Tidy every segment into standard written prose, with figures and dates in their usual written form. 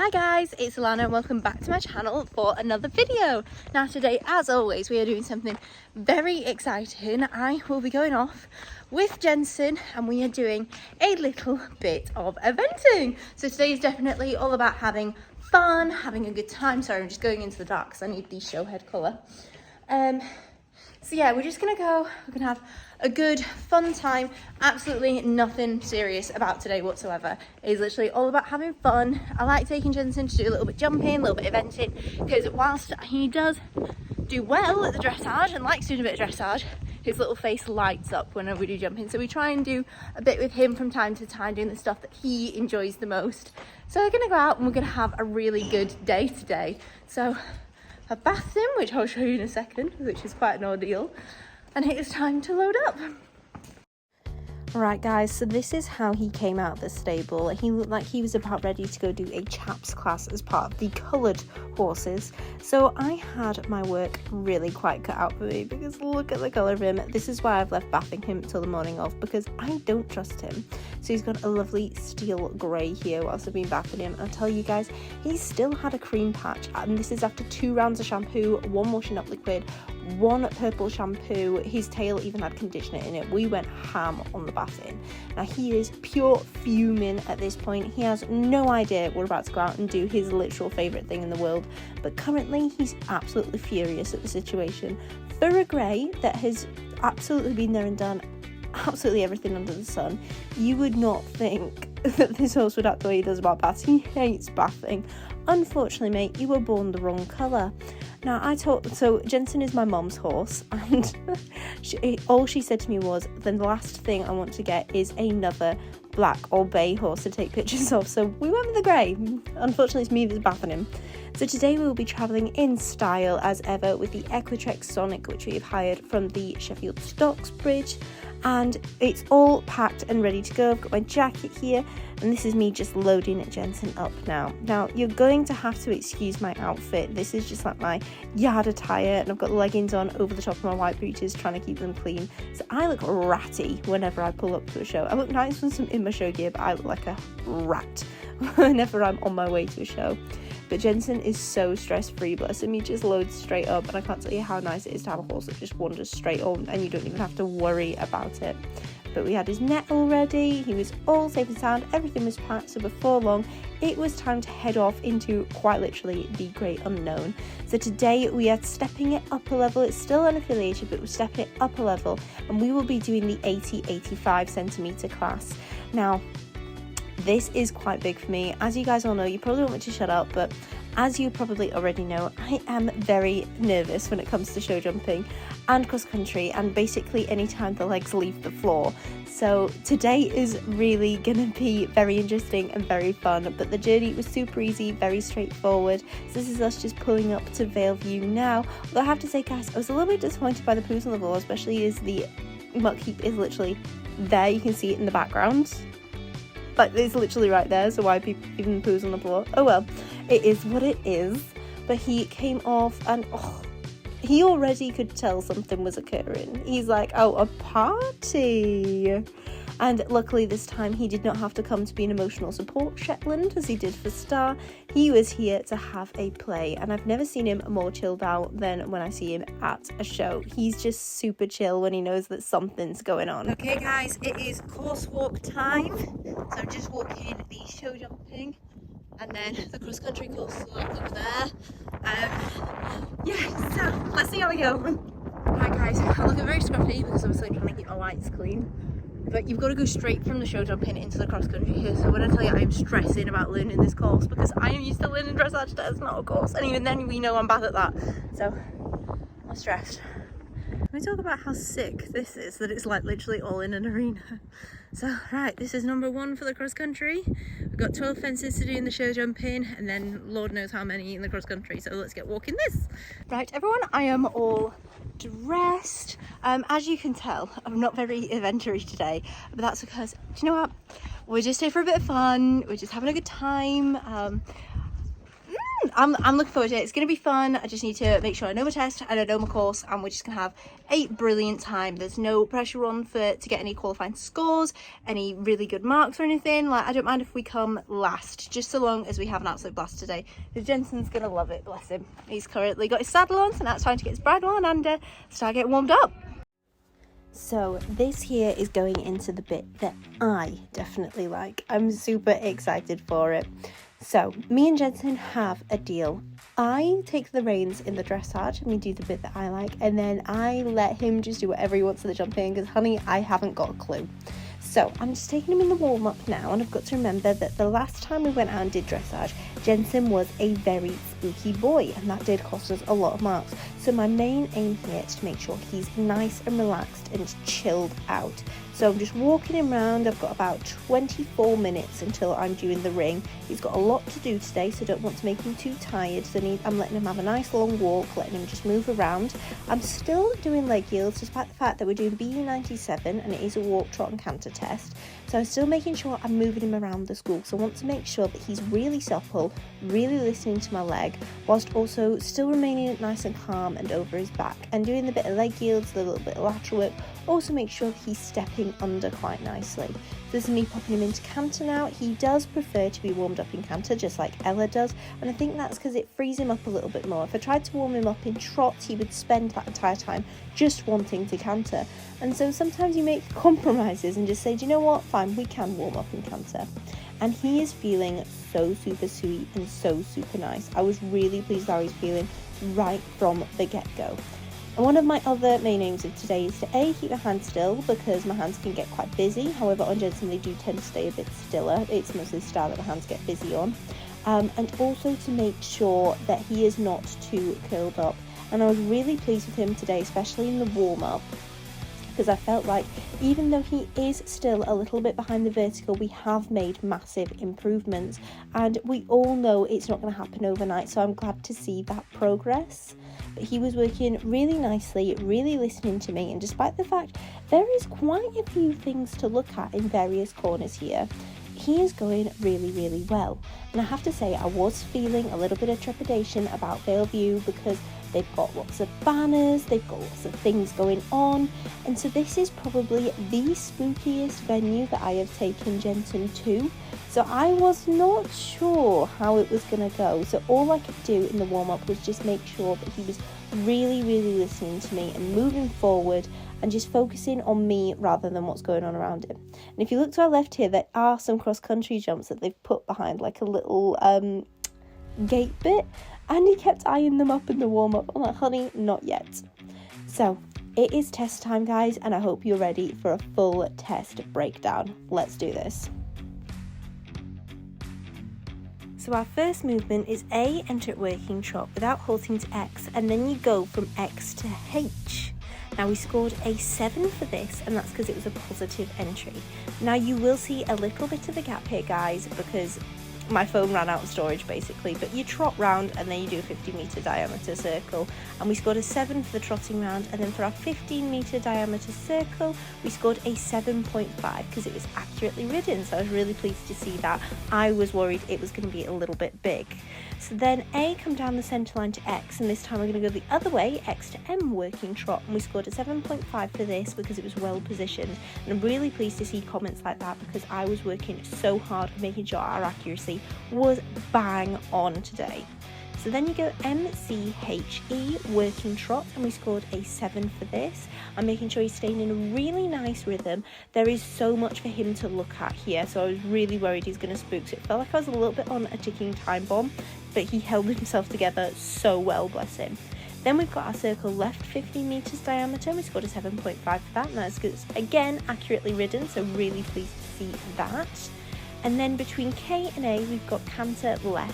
Hi guys, it's Alana and welcome back to my channel for another video. Now today, as always, we are doing something very exciting. I will be going off with Jensen and we are doing a little bit of eventing. So today is definitely all about having fun, having a good time. Sorry, I'm just going into the dark because I need the show head colour. So yeah, we're just gonna go, we're gonna have a good fun time. Absolutely nothing serious about today whatsoever. It's literally all about having fun. I like taking Jensen to do a little bit jumping, a little bit eventing, because whilst he does do well at the dressage and likes doing a bit of dressage, his little face lights up whenever we do jumping. So we try and do a bit with him from time to time, doing the stuff that he enjoys the most. So we're gonna go out and we're gonna have a really good day today. So I've bathed him, which I'll show you in a second, which is quite an ordeal. And it is time to load up. Right guys, so this is how he came out of the stable. He looked like he was about ready to go do a chaps class as part of the coloured horses. So I had my work really quite cut out for me because look at the colour of him. This is why I've left bathing him till the morning of, because I don't trust him. So he's got a lovely steel grey here whilst I've been bathing him. I'll tell you guys, he still had a cream patch, and this is after 2 rounds of shampoo, 1 washing up liquid, 1 purple shampoo. His tail even had conditioner in it. We went ham on the bathing. Now he is pure fuming at this point. He has no idea we're about to go out and do his literal favourite thing in the world, but currently he's absolutely furious at the situation. For a grey that has absolutely been there and done absolutely everything under the sun, you would not think that this horse would act the way he does about baths. He hates bathing. Unfortunately, mate, you were born the wrong colour. Now, so Jensen is my mum's horse, and all she said to me was, the last thing I want to get is another black or bay horse to take pictures of. So we went with the grey. Unfortunately, it's me that's bathing him. So today we will be travelling in style as ever with the Equitrex Sonic, which we have hired from the Sheffield Stocks Bridge. And it's all packed and ready to go. I've got my jacket here, and this is me just loading Jensen up now. Now, you're going to have to excuse my outfit. This is just like my yard attire, and I've got leggings on over the top of my white booties, trying to keep them clean. So I look ratty whenever I pull up to a show. I look nice with some in my show gear, but I look like a rat whenever I'm on my way to a show. But Jensen is so stress-free, bless him. He just loads straight up, and I can't tell you how nice it is to have a horse that just wanders straight on and you don't even have to worry about it. But we had his net all ready, he was all safe and sound, everything was packed, so before long it was time to head off into quite literally the great unknown. So today we are stepping it up a level. It's still unaffiliated, but we're stepping it up a level, and we will be doing the 80-85 centimetre class. Now, this is quite big for me. As you guys all know, you probably want me to shut up, but as you probably already know, I am very nervous when it comes to show jumping and cross country, and basically anytime the legs leave the floor. So today is really gonna be very interesting and very fun, but the journey was super easy, very straightforward. So this is us just pulling up to Valeview now. But I have to say, guys, I was a little bit disappointed by the poos on the floor, especially as the muck heap is literally there. You can see it in the background. Like, it's literally right there, so why people even poos on the floor? Oh well, it is what it is. But he came off, and he already could tell something was occurring. He's like, oh, a party. And luckily this time he did not have to come to be an emotional support Shetland as he did for Star. He was here to have a play, and I've never seen him more chilled out than when I see him at a show. He's just super chill when he knows that something's going on. Okay guys, it is course walk time. So I'm just walking the show jumping and then the cross country course walk up there. Yeah, so let's see how we go. Right guys, I'm looking very scruffy because I'm still trying to keep my whites clean. But you've got to go straight from the show jumping into the cross country here. So when I tell you I am stressing about learning this course, because I am used to learning dressage, that's not a course. And even then we know I'm bad at that. So I'm stressed. Let me talk about how sick this is, that it's like literally all in an arena. So right, this is number 1 for the cross country. We've got 12 fences to do in the show jumping, and then Lord knows how many in the cross country. So let's get walking this. Right everyone, I am all dressed. As you can tell, I'm not very eventery today, but that's because, do you know what, we're just here for a bit of fun, we're just having a good time. I'm looking forward to it. It's going to be fun. I just need to make sure I know my test and I know my course, and we're just going to have a brilliant time. There's no pressure on to get any qualifying scores, any really good marks or anything. Like, I don't mind if we come last, just so long as we have an absolute blast today. Because Jensen's going to love it, bless him. He's currently got his saddle on, so now it's time to get his bridle on and start getting warmed up. So this here is going into the bit that I definitely like. I'm super excited for it. So me and Jensen have a deal. I take the reins in the dressage and we do the bit that I like, and then I let him just do whatever he wants to the jumping, because honey, I haven't got a clue. So I'm just taking him in the warm-up now, and I've got to remember that the last time we went out and did dressage, Jensen was a very spooky boy, and that did cost us a lot of marks. So my main aim here is to make sure he's nice and relaxed and chilled out. So I'm just walking him around. I've got about 24 minutes until I'm due in the ring. He's got a lot to do today, so I don't want to make him too tired. So I'm letting him have a nice long walk, letting him just move around. I'm still doing leg yields, despite the fact that we're doing BE97 and it is a walk, trot and canter test. So I'm still making sure I'm moving him around the school. So I want to make sure that he's really supple, really listening to my leg, whilst also still remaining nice and calm and over his back. And doing the bit of leg yields, the little bit of lateral work, also make sure that he's stepping under quite nicely. So this is me popping him into canter now. He does prefer to be warmed up in canter, just like Ella does, and I think that's because it frees him up a little bit more. If I tried to warm him up in trot, he would spend that entire time just wanting to canter. And so sometimes you make compromises and just say, do you know what, fine, we can warm up in canter. And he is feeling so super sweet and so super nice. I was really pleased how he's feeling right from the get-go. And one of my other main aims of today is to A, keep my hands still, because my hands can get quite busy. However, on Jensen they do tend to stay a bit stiller. It's mostly the style that my hands get busy on. And also to make sure that he is not too curled up. And I was really pleased with him today, especially in the warm-up, because I felt like even though he is still a little bit behind the vertical, we have made massive improvements, and we all know it's not going to happen overnight, so I'm glad to see that progress. But he was working really nicely, really listening to me, and despite the fact there is quite a few things to look at in various corners here, he is going really, really well. And I have to say, I was feeling a little bit of trepidation about Vale View because they've got lots of banners, they've got lots of things going on, and so this is probably the spookiest venue that I have taken Jensen to. So I was not sure how it was going to go, so all I could do in the warm-up was just make sure that he was really, really listening to me and moving forward and just focusing on me rather than what's going on around him. And if you look to our left here, there are some cross-country jumps that they've put behind like a little gate bit, and he kept eyeing them up in the warm-up. I'm like, honey, not yet. So it is test time, guys, and I hope you're ready for a full test breakdown. Let's do this. So our first movement is A, enter at working trot without halting to X, and then you go from X to H. Now we scored a 7 for this, and that's because it was a positive entry. Now you will see a little bit of a gap here, guys, because my phone ran out of storage basically, but you trot round and then you do a 50-metre diameter circle, and we scored a 7 for the trotting round, and then for our 15-metre diameter circle we scored a 7.5 because it was accurately ridden. So I was really pleased to see that. I was worried it was going to be a little bit big. So then A, come down the centre line to X, and this time we're going to go the other way, X to M working trot, and we scored a 7.5 for this because it was well positioned. And I'm really pleased to see comments like that because I was working so hard for making sure our accuracy was bang on today. So then you go M-C-H-E working trot, and we scored a 7 for this. I'm making sure he's staying in a really nice rhythm. There is so much for him to look at here, so I was really worried he's going to spook. So it felt like I was a little bit on a ticking time bomb, but he held himself together so well, bless him. Then we've got our circle left 15 metres diameter. We scored a 7.5 for that, and that's good. Again, accurately ridden, so really pleased to see that. And then between K and A, we've got canter left,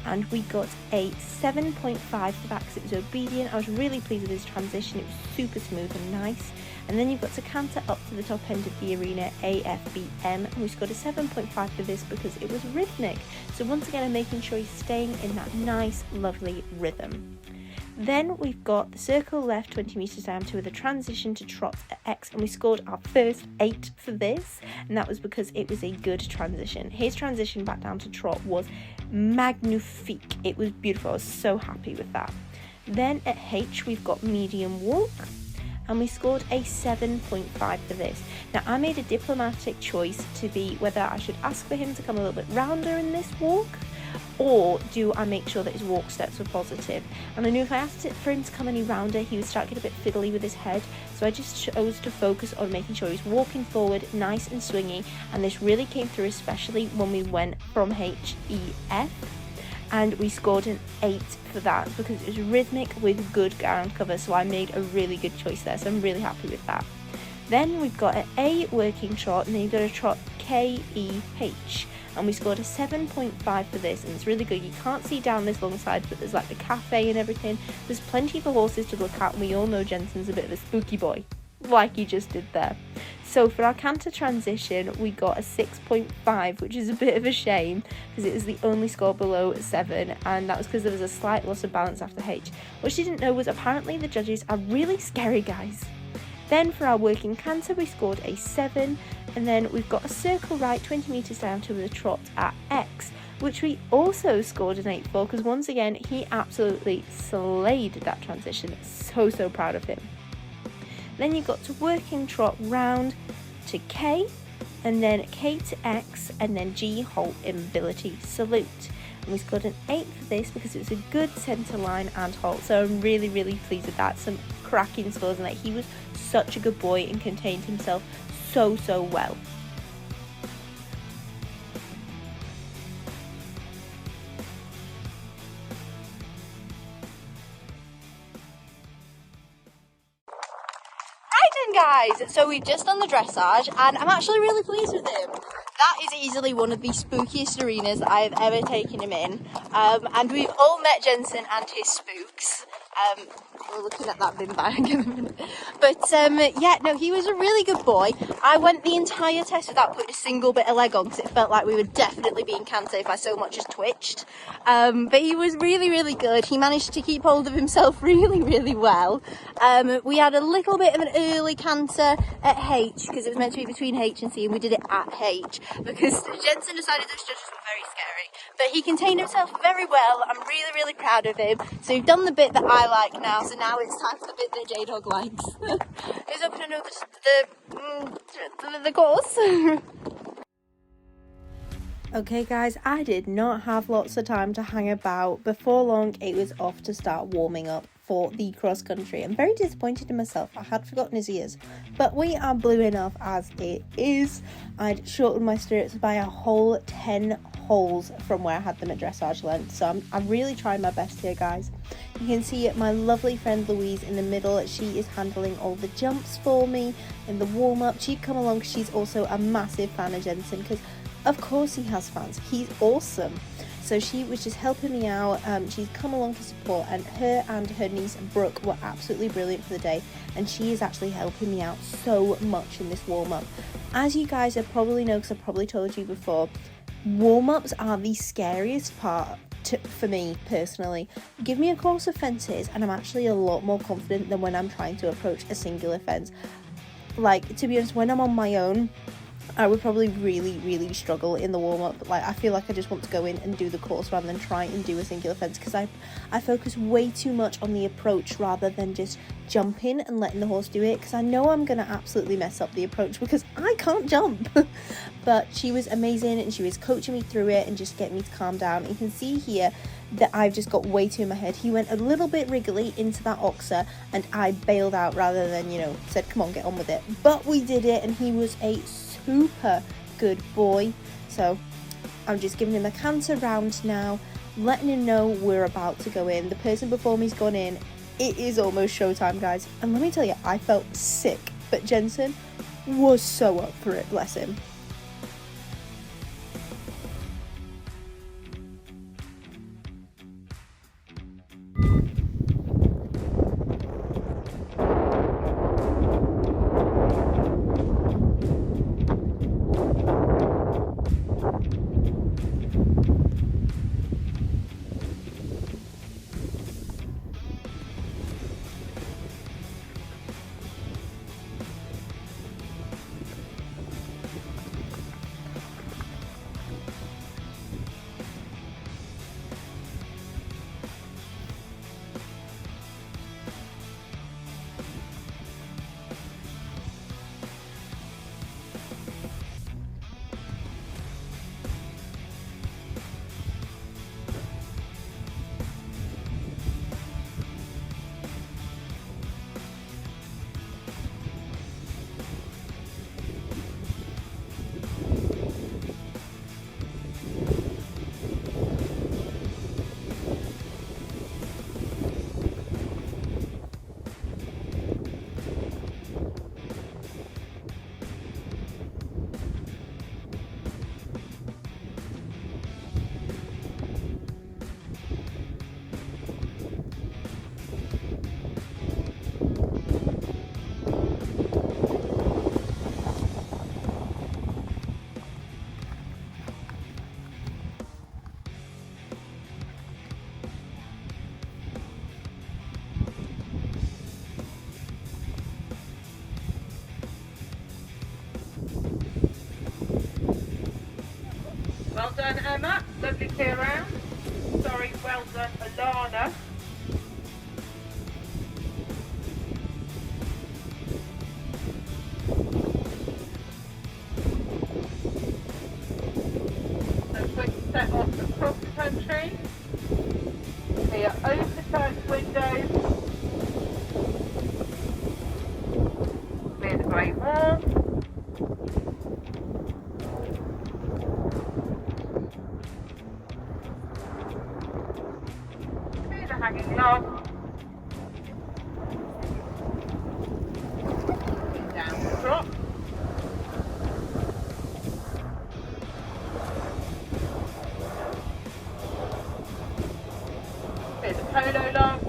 and we got a 7.5 for that because it was obedient. I was really pleased with his transition. It was super smooth and nice. And then you've got to canter up to the top end of the arena, A, F, B, M, and we scored a 7.5 for this because it was rhythmic. So once again, I'm making sure he's staying in that nice, lovely rhythm. Then we've got the circle left 20 metres diameter with a transition to trot at X, and we scored our first 8 for this, and that was because it was a good transition. His transition back down to trot was magnifique. It was beautiful. I was so happy with that. Then at H we've got medium walk, and we scored a 7.5 for this. Now I made a diplomatic choice to be whether I should ask for him to come a little bit rounder in this walk, or do I make sure that his walk steps were positive. And I knew if I asked for him to come any rounder, he would start getting a bit fiddly with his head, so I just chose to focus on making sure he's walking forward nice and swingy, and this really came through, especially when we went from H, E, F, and we scored an 8 for that because it was rhythmic with good ground cover, so I made a really good choice there, so I'm really happy with that. Then we've got an A working trot, and then you've got a trot K, E, H, and we scored a 7.5 for this, and it's really good. You can't see down this long side, but there's like the cafe and everything. There's plenty for horses to look at, and we all know Jensen's a bit of a spooky boy, like he just did there. So for our canter transition, we got a 6.5, which is a bit of a shame because it was the only score below 7, and that was because there was a slight loss of balance after H. What she didn't know was apparently the judges are really scary guys. Then for our working canter, we scored a 7, and then we've got a circle right 20 metres diameter with a trot at X, which we also scored an 8 for because once again he absolutely slayed that transition. So proud of him. Then you got to working trot round to K, and then K to X, and then G halt immobility salute. And we scored an 8 for this because it was a good centre line and halt, so I'm really pleased with that. Some cracking scores, and he was such a good boy and contained himself so well. Guys, so we've just done the dressage and I'm actually really pleased with him. That is easily one of the spookiest arenas that I have ever taken him in, and we've all met Jensen and his spooks. We're looking at that bin bag in a minute. But yeah, no, he was a really good boy. I went the entire test without putting a single bit of leg on because it felt like we would definitely be in canter if I so much as twitched. But he was really good. He managed to keep hold of himself really well. We had a little bit of an early canter at H because it was meant to be between H and C, and we did it at H because Jensen decided those judges were very scary. But he contained himself very well. I'm really proud of him. So we've done the bit that I like now, so now it's time for the bit that J-Dog likes. Who's open to know the course? Okay guys, I did not have lots of time to hang about. Before long, it was off to start warming up for the cross country. I'm very disappointed in myself. I had forgotten his ears, but we are blue enough as it is. I'd shortened my stirrups by a whole 10 holes from where I had them at dressage length, so I'm really trying my best here, guys. You can see my lovely friend Louise in the middle. She is handling all the jumps for me in the warm-up. She'd come along because she's also a massive fan of Jensen, because of course he has fans. He's awesome. So she was just helping me out. She's come along to support, and her niece Brooke were absolutely brilliant for the day, and she is actually helping me out so much in this warm-up. As you guys have probably know, because I've probably told you before, warm-ups are the scariest part for me personally. Give me a course of fences and I'm actually a lot more confident than when I'm trying to approach a singular fence. Like, to be honest, when I'm on my own, I would probably really struggle in the warm-up. Like, I feel like I just want to go in and do the course rather than try and do a singular fence, because I focus way too much on the approach rather than just jumping and letting the horse do it, because I know I'm gonna absolutely mess up the approach because I can't jump. But she was amazing and she was coaching me through it and just getting me to calm down. You can see here that I've just got way too in my head. He went a little bit wriggly into that oxer and I bailed out rather than, said come on, get on with it. But we did it, and he was a super good boy. So I'm just giving him a canter round now, letting him know we're about to go in. The person before me's gone in. It is almost showtime, guys, and let me tell you, I felt sick, but Jensen was so up for it, bless him. Well done, Emma. Lovely clear round. Sorry, well done, Alana. A quick set off the cross country. Here, open windows. Clear the Great Wall. Clear the hanging log. Down the drop. Clear the polo log.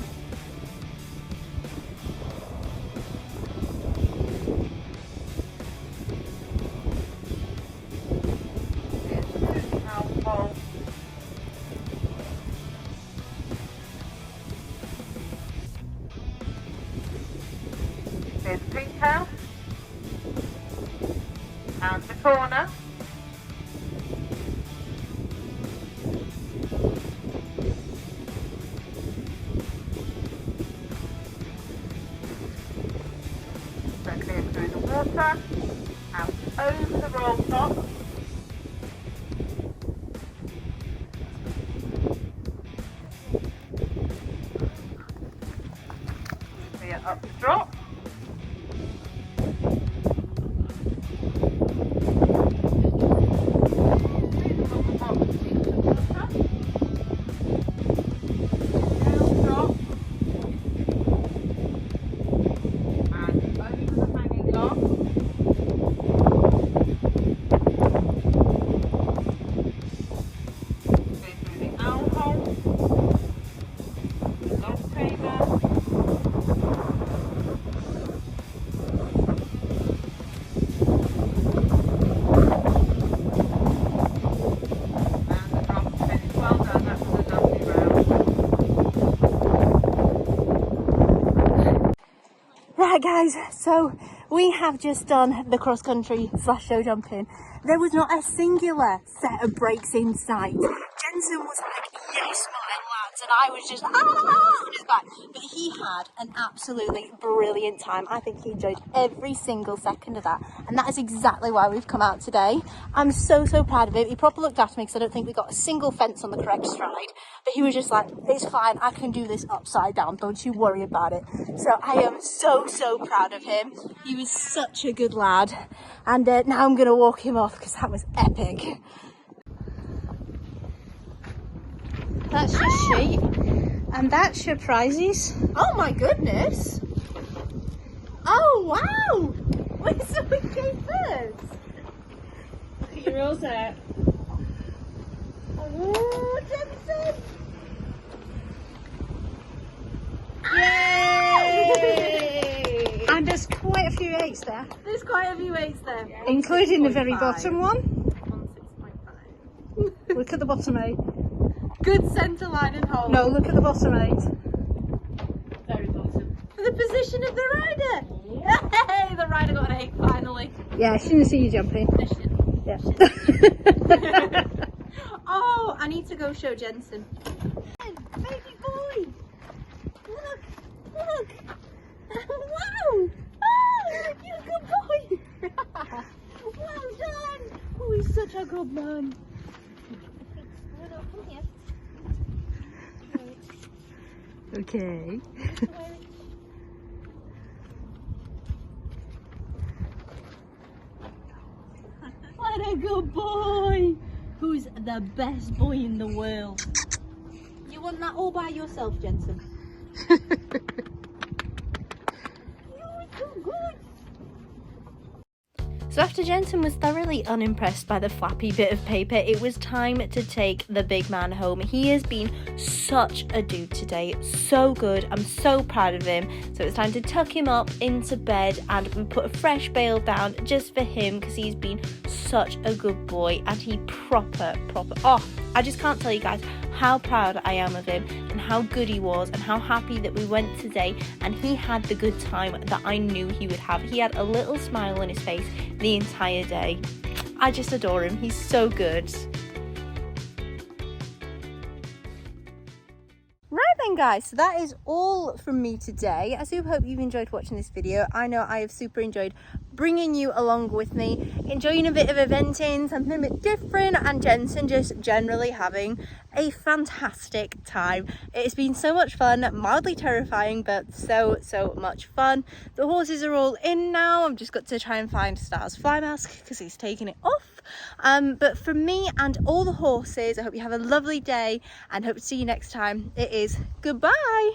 There's the pink house, and the corner. So clear through the water, out over the roll top. Clear up the drop. Right guys, so we have just done the cross country / show jumping. There was not a singular set of brakes in sight. Jensen was like, yes my lads, and I was just on his back. But he had an absolutely brilliant time. I think he enjoyed every single second of that, and that is exactly why we've come out today. I'm so proud of him. He proper looked after me because I don't think we got a single fence on the correct stride, but he was just like, it's fine, I can do this upside down, don't you worry about it. So I am so proud of him. He was such a good lad, and now I'm gonna walk him off because that was epic. That's your sheet, and that's your prizes. Oh my goodness! Oh wow! Wait, so we came first. You're all set. Oh, Jensen! Yay! And there's quite a few eights there. There's quite a few eights there. Including the very bottom one. 6.5. Look at the bottom 8. Good centre line and hold. No, look at the bottom 8. Very bottom. For the position of the rider. Hey, the rider got an 8 finally. Yeah, she didn't see you jumping. Yeah. Oh, I need to go show Jensen. Baby boy! Look! Wow! Oh, you're a good boy! Well done! Oh, he's such a good man. Okay. What a good boy! Who's the best boy in the world? You want that all by yourself, Jensen? You're so good! So after Jensen was thoroughly unimpressed by the flappy bit of paper, it was time to take the big man home. He has been such a dude today, so good. I'm so proud of him. So it's time to tuck him up into bed, and we put a fresh bale down just for him because he's been such a good boy, and he proper, oh, I just can't tell you guys how proud I am of him and how good he was and how happy that we went today, and he had the good time that I knew he would have. He had a little smile on his face the entire day. I just adore him. He's so good. then guys, so that is all from me today. I do hope you've enjoyed watching this video. I know I have super enjoyed bringing you along with me, enjoying a bit of eventing, something a bit different, and Jensen just generally having a fantastic time. It's been so much fun, mildly terrifying, but so much fun. The horses are all in now. I've just got to try and find Star's fly mask because he's taking it off. But from me and all the horses, I hope you have a lovely day and hope to see you next time. It is goodbye.